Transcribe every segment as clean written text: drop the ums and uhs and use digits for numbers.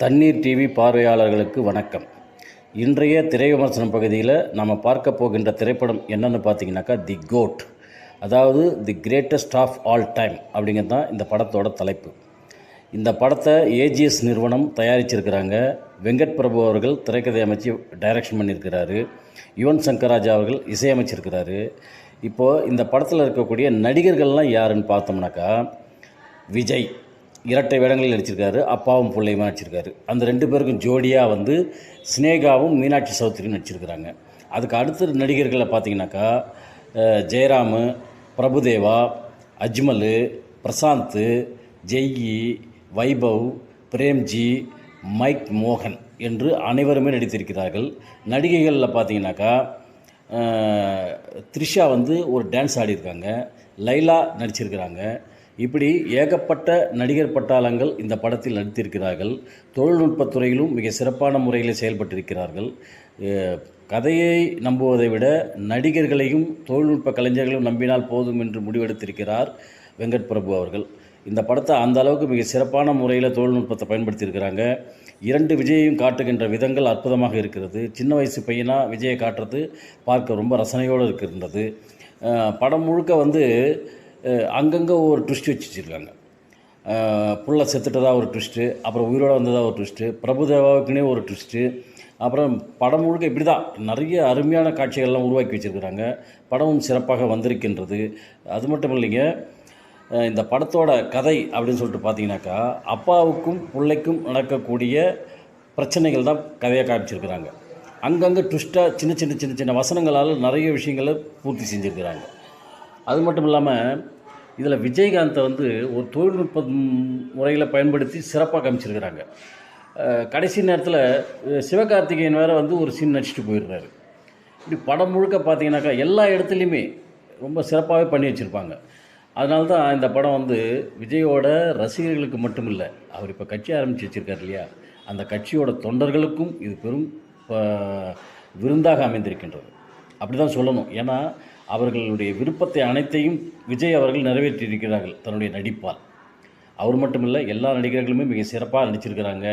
தண்ணீர் டிவி பார்வையாளர்களுக்கு வணக்கம். இன்றைய திரை விமர்சனம் பகுதியில் நம்ம பார்க்க போகின்ற திரைப்படம் என்னென்னு பார்த்தீங்கன்னாக்கா தி கோட், அதாவது the greatest of all time அப்படிங்கிறது தான் இந்த படத்தோட தலைப்பு. இந்த படத்தை ஏஜிஎஸ் நிறுவனம் தயாரிச்சிருக்கிறாங்க. வெங்கட் பிரபு அவர்கள் திரைக்கதை அமைச்சு டைரக்ஷன் பண்ணியிருக்கிறாரு. யுவன் சங்கர் ராஜா அவர்கள் இசையமைச்சிருக்கிறாரு. இப்போது இந்த படத்தில் இருக்கக்கூடிய நடிகர்கள்லாம் யாருன்னு பார்த்தோம்னாக்கா, விஜய் இரட்டை வேடங்களில் நடிச்சிருக்காரு, அப்பாவும் பிள்ளையுமா நடிச்சிருக்காரு. அந்த ரெண்டு பேருக்கும் ஜோடியாக வந்து ஸ்னேகாவும் மீனாட்சி சௌத்ரியும் நடிச்சிருக்கிறாங்க. அதுக்கு அடுத்த நடிகர்களை பார்த்தீங்கன்னாக்கா ஜெயராமு, பிரபுதேவா, அஜ்மல், பிரசாந்த், ஜெய்யி, வைபவ், பிரேம்ஜி, மைக் மோகன் என்று அனைவருமே நடித்திருக்கிறார்கள். நடிகைகளில் பார்த்தீங்கன்னாக்கா த்ரிஷா வந்து ஒரு டான்ஸ் ஆடியிருக்காங்க, லைலா நடிச்சிருக்கிறாங்க. இப்படி ஏகப்பட்ட நடிகர் பட்டாளங்கள் இந்த படத்தில் நடித்திருக்கிறார்கள். தொழில்நுட்பத்துறையிலும் மிக சிறப்பான முறையில் செயல்பட்டிருக்கிறார்கள். கதையை நம்புவதை விட நடிகர்களையும் தொழில்நுட்ப கலைஞர்களையும் நம்பினால் போதும் என்று முடிவெடுத்திருக்கிறார் வெங்கட் பிரபு அவர்கள். இந்த படத்தை அந்த அளவுக்கு மிக சிறப்பான முறையில் தொழில்நுட்பத்தை பயன்படுத்தியிருக்கிறாங்க. இரண்டு விஜயையும் காட்டுகின்ற விதங்கள் அற்புதமாக இருக்கிறது. சின்ன வயசு பையனாக விஜயை காட்டுறது பார்க்க ரொம்ப ரசனையோடு இருக்கின்றது. படம் முழுக்க வந்து அங்கங்கே ஒரு ட்விஸ்ட் வச்சுருக்காங்க. புள்ள செத்துட்டதாக ஒரு ட்விஸ்ட்டு, அப்புறம் உயிரோடு வந்ததாக ஒரு ட்விஸ்ட்டு, பிரபுதேவாவுக்குன்னே ஒரு ட்விஸ்ட்டு, அப்புறம் படம் முழுக்க இப்படி தான் நிறைய அருமையான காட்சிகள்லாம் உருவாக்கி வச்சுருக்கிறாங்க. படமும் சிறப்பாக வந்திருக்கின்றது. அது மட்டும் இல்லைங்க, இந்த படத்தோட கதை அப்படின்னு சொல்லிட்டு பார்த்தீங்கன்னாக்கா, அப்பாவுக்கும் பிள்ளைக்கும் நடக்கக்கூடிய பிரச்சனைகள் தான் கதையாக காமிச்சிருக்கிறாங்க. அங்கங்கே ட்விஸ்ட்டாக சின்ன சின்ன சின்ன சின்ன வசனங்களால் நிறைய விஷயங்களை பூர்த்தி செஞ்சுருக்கிறாங்க. அது மட்டும் இல்லாமல் இதில் விஜயகாந்தை வந்து ஒரு தொழில்நுட்ப முறையில் பயன்படுத்தி சிறப்பாக காமிச்சிருக்கிறாங்க. கடைசி நேரத்தில் சிவகார்த்திகேயன் வேறு வந்து ஒரு சீன் நடிச்சுட்டு போயிடுறாரு. இப்படி படம் முழுக்க பார்த்தீங்கன்னாக்கா எல்லா இடத்துலையுமே ரொம்ப சிறப்பாகவே பண்ணி வச்சுருப்பாங்க. அதனால தான் இந்த படம் வந்து விஜயோட ரசிகர்களுக்கு மட்டும் இல்லை, அவர் இப்போ கட்சி ஆரம்பித்து வச்சுருக்கார் இல்லையா, அந்த கட்சியோட தொண்டர்களுக்கும் இது பெரும் விருந்தாக அமைந்திருக்கின்றது. அப்படி தான் சொல்லணும். ஏன்னா அவர்களுடைய விருப்பத்தை அனைத்தையும் விஜய் அவர்கள் நிறைவேற்றியிருக்கிறார்கள் தன்னுடைய நடிப்பால். அவர் மட்டும் இல்லை, எல்லா நடிகர்களுமே மிக சிறப்பாக நடிச்சிருக்கிறாங்க.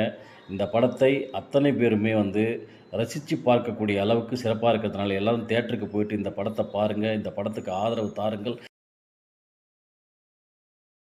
இந்த படத்தை அத்தனை பேருமே வந்து ரசித்து பார்க்கக்கூடிய அளவுக்கு சிறப்பாக இருக்கிறதுனால எல்லோரும் தியேட்டருக்கு போயிட்டு இந்த படத்தை பாருங்கள், இந்த படத்துக்கு ஆதரவு தாருங்கள்.